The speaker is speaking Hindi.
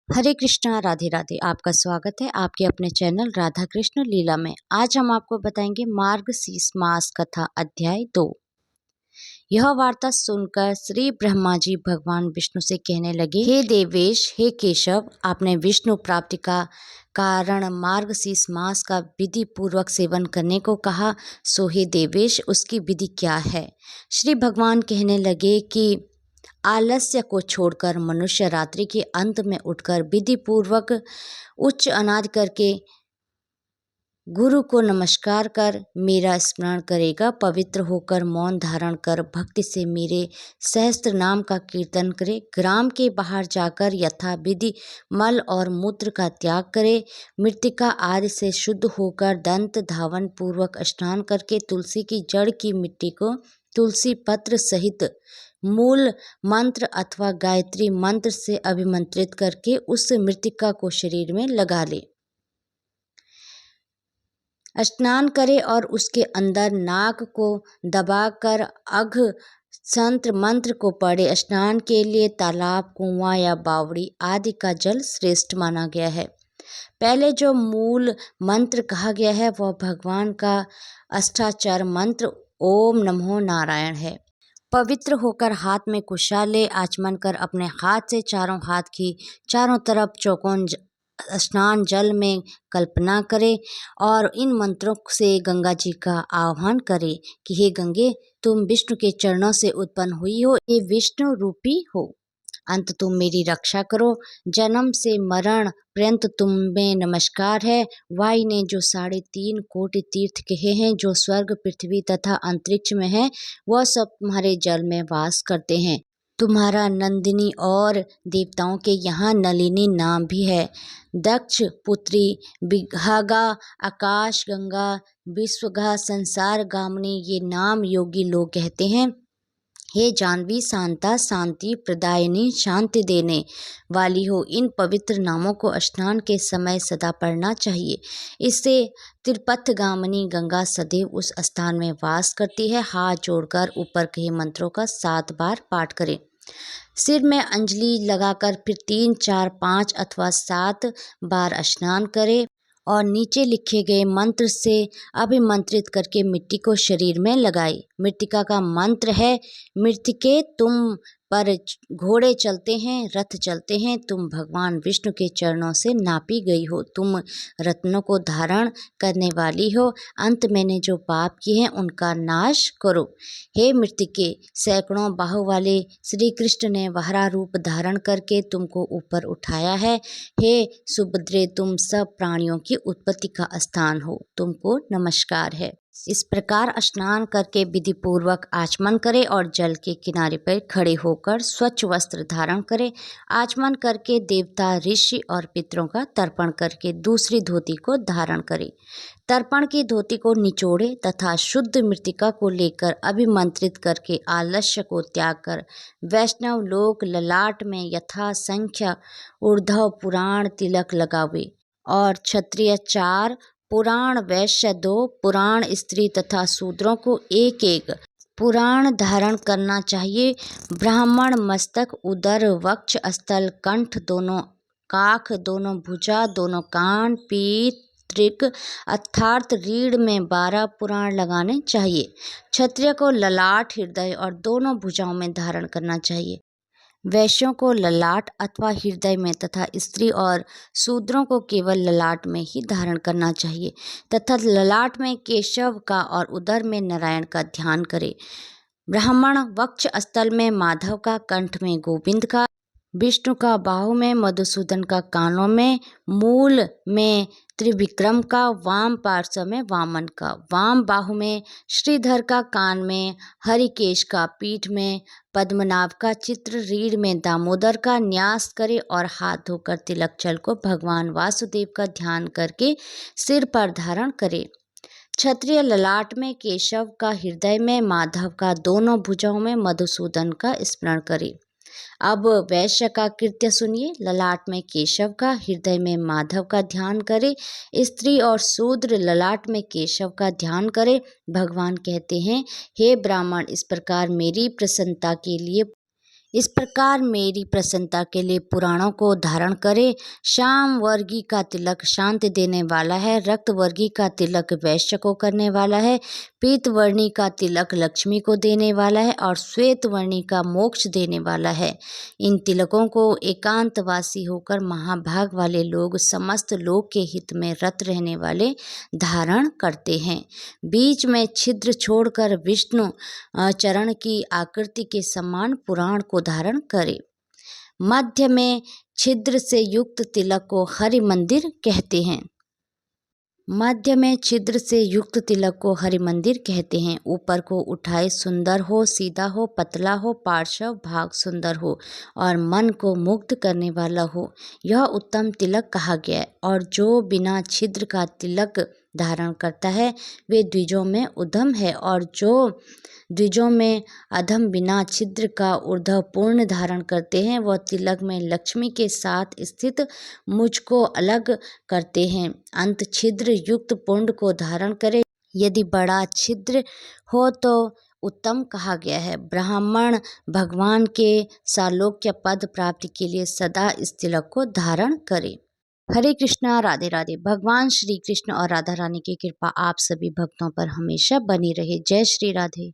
हरे कृष्णा राधे राधे। आपका स्वागत है आपके अपने चैनल राधा कृष्ण लीला में। आज हम आपको बताएंगे मार्गशीर्ष मास कथा अध्याय 2। यह वार्ता सुनकर श्री ब्रह्मा जी भगवान विष्णु से कहने लगे, हे देवेश, हे केशव, आपने विष्णु प्राप्ति का कारण मार्गशीर्ष मास का विधि पूर्वक सेवन करने को कहा, सो हे देवेश, उसकी विधि क्या है? श्री भगवान कहने लगे कि आलस्य को छोड़कर मनुष्य रात्रि के अंत में उठकर विधि पूर्वक उच्च अनाद करके गुरु को नमस्कार कर मेरा स्मरण करेगा, पवित्र होकर मौन धारण कर भक्ति से मेरे सहस्त्र नाम का कीर्तन करे, ग्राम के बाहर जाकर यथा विधि मल और मूत्र का त्याग करे, मृतिका आदि से शुद्ध होकर दंत धावन पूर्वक स्नान करके तुलसी की जड़ की मिट्टी को तुलसी पत्र सहित मूल मंत्र अथवा गायत्री मंत्र से अभिमंत्रित करके उस मृतिका को शरीर में लगा ले, स्नान करे और उसके अंदर नाक को दबाकर अघ संत्र मंत्र को पढ़े। स्नान के लिए तालाब, कुआं या बावड़ी आदि का जल श्रेष्ठ माना गया है। पहले जो मूल मंत्र कहा गया है वह भगवान का अष्टाक्षर मंत्र ओम नमो नारायण है। पवित्र होकर हाथ में कुशा ले, आचमन कर अपने हाथ से चारों हाथ की चारों तरफ चौकोन स्नान जल में कल्पना करे और इन मंत्रों से गंगा जी का आह्वान करे कि हे गंगे, तुम विष्णु के चरणों से उत्पन्न हुई हो, हे विष्णु रूपी हो, अंत तुम मेरी रक्षा करो, जन्म से मरण पर्यंत तुम्हें नमस्कार है। वायु ने जो 3.5 कोटि तीर्थ कहे हैं, जो स्वर्ग पृथ्वी तथा अंतरिक्ष में है, वह सब तुम्हारे जल में वास करते हैं। तुम्हारा नंदिनी और देवताओं के यहाँ नलिनी नाम भी है। दक्ष पुत्री, विभागा, आकाश गंगा, विश्वगा, संसार गामिनी, ये नाम योगी लोग कहते हैं। हे जानवी, शांता, शांति प्रदायिनी, शांति देने वाली हो, इन पवित्र नामों को स्नान के समय सदा पढ़ना चाहिए। इससे त्रिपथगामिनी गंगा सदैव उस स्थान में वास करती है। हाथ जोड़कर ऊपर कहे मंत्रों का 7 बार पाठ करें। सिर में अंजलि लगाकर फिर 3, 4, 5 अथवा 7 बार स्नान करें और नीचे लिखे गए मंत्र से अभिमंत्रित करके मिट्टी को शरीर में लगाए। मृतिका का मंत्र है, मृतिके तुम पर घोड़े चलते हैं, रथ चलते हैं, तुम भगवान विष्णु के चरणों से नापी गई हो, तुम रत्नों को धारण करने वाली हो, अंत मैंने जो पाप किए हैं उनका नाश करो। हे मृतिके, सैकड़ों बाहु वाले श्री कृष्ण ने वहरा रूप धारण करके तुमको ऊपर उठाया है। हे सुभद्रे, तुम सब प्राणियों की उत्पत्ति का स्थान हो, तुमको नमस्कार है। इस प्रकार स्नान करके विधि पूर्वक आचमन करें और जल के किनारे पर खड़े होकर स्वच्छ वस्त्र धारण करें। आचमन करके देवता, ऋषि और पितरों का तर्पण करके दूसरी धोती को धारण करें। तर्पण की धोती को निचोड़े तथा शुद्ध मृतिका को लेकर अभिमंत्रित करके आलस्य को त्याग कर वैष्णव लोक ललाट में यथा संख्या ऊर्ध्व पुराण तिलक लगावे और क्षत्रिय 4, पुराण वैश्य 2, पुराण स्त्री तथा शूद्रों को 1-1 पुराण धारण करना चाहिए। ब्राह्मण मस्तक, उदर, वक्ष स्थल, कंठ, दोनों काख, दोनों भुजा, दोनों कान, पीठ, त्रिक अर्थात रीढ़ में 12 पुराण लगाने चाहिए। क्षत्रिय को ललाट, हृदय और दोनों भुजाओं में धारण करना चाहिए। वैश्यों को ललाट अथवा हृदय में तथा स्त्री और शूद्रों को केवल ललाट में ही धारण करना चाहिए तथा ललाट में केशव का और उदर में नारायण का ध्यान करें। ब्राह्मण वक्ष स्थल में माधव का, कंठ में गोविंद का, विष्णु का, बाहु में मधुसूदन का, कानों में मूल में त्रिविक्रम का, वाम पार्श्व में वामन का, वाम बाहु में श्रीधर का, कान में हरिकेश का, पीठ में पद्मनाभ का चित्र, रीढ़ में दामोदर का न्यास करे और हाथ धोकर तिलक जल को भगवान वासुदेव का ध्यान करके सिर पर धारण करे। क्षत्रिय ललाट में केशव का, हृदय में माधव का, दोनों भुजाओं में मधुसूदन का स्मरण करे। अब वैश्य का कृत्य सुनिए। ललाट में केशव का, हृदय में माधव का ध्यान करे। स्त्री और शूद्र ललाट में केशव का ध्यान करे। भगवान कहते हैं, हे ब्राह्मण, इस प्रकार मेरी प्रसन्नता के लिए इस प्रकार मेरी प्रसन्नता के लिए पुराणों को धारण करे। श्याम वर्गी का तिलक शांति देने वाला है, रक्त वर्गी का तिलक वैश्य को करने वाला है, पीत वर्णी का तिलक लक्ष्मी को देने वाला है और श्वेत वर्णी का मोक्ष देने वाला है। इन तिलकों को एकांतवासी होकर महाभाग वाले लोग समस्त लोक के हित में रत रहने वाले धारण करते हैं। बीच में छिद्र छोड़कर विष्णु चरण की आकृति के समान पुराण को धारण करे। मध्य में छिद्र से युक्त तिलक को हरि मंदिर कहते हैं। मध्य में छिद्र से युक्त तिलक को हरि मंदिर कहते हैं। ऊपर को उठाए सुंदर हो, सीधा हो, पतला हो, पार्श्व भाग सुंदर हो और मन को मुग्ध करने वाला हो, यह उत्तम तिलक कहा गया है। और जो बिना छिद्र का तिलक धारण करता है वे द्विजों में उद्धम है, और जो द्विजों में अधम बिना छिद्र का ऊर्ध्व पूर्ण धारण करते हैं वह तिलक में लक्ष्मी के साथ स्थित मुझको अलग करते हैं। अंत छिद्र युक्त पुंड को धारण करे। यदि बड़ा छिद्र हो तो उत्तम कहा गया है। ब्राह्मण भगवान के सालोक्य पद प्राप्ति के लिए सदा इस तिलक को धारण करे। हरे कृष्णा, राधे राधे। भगवान श्री कृष्ण और राधा रानी की कृपा आप सभी भक्तों पर हमेशा बनी रहे। जय श्री राधे।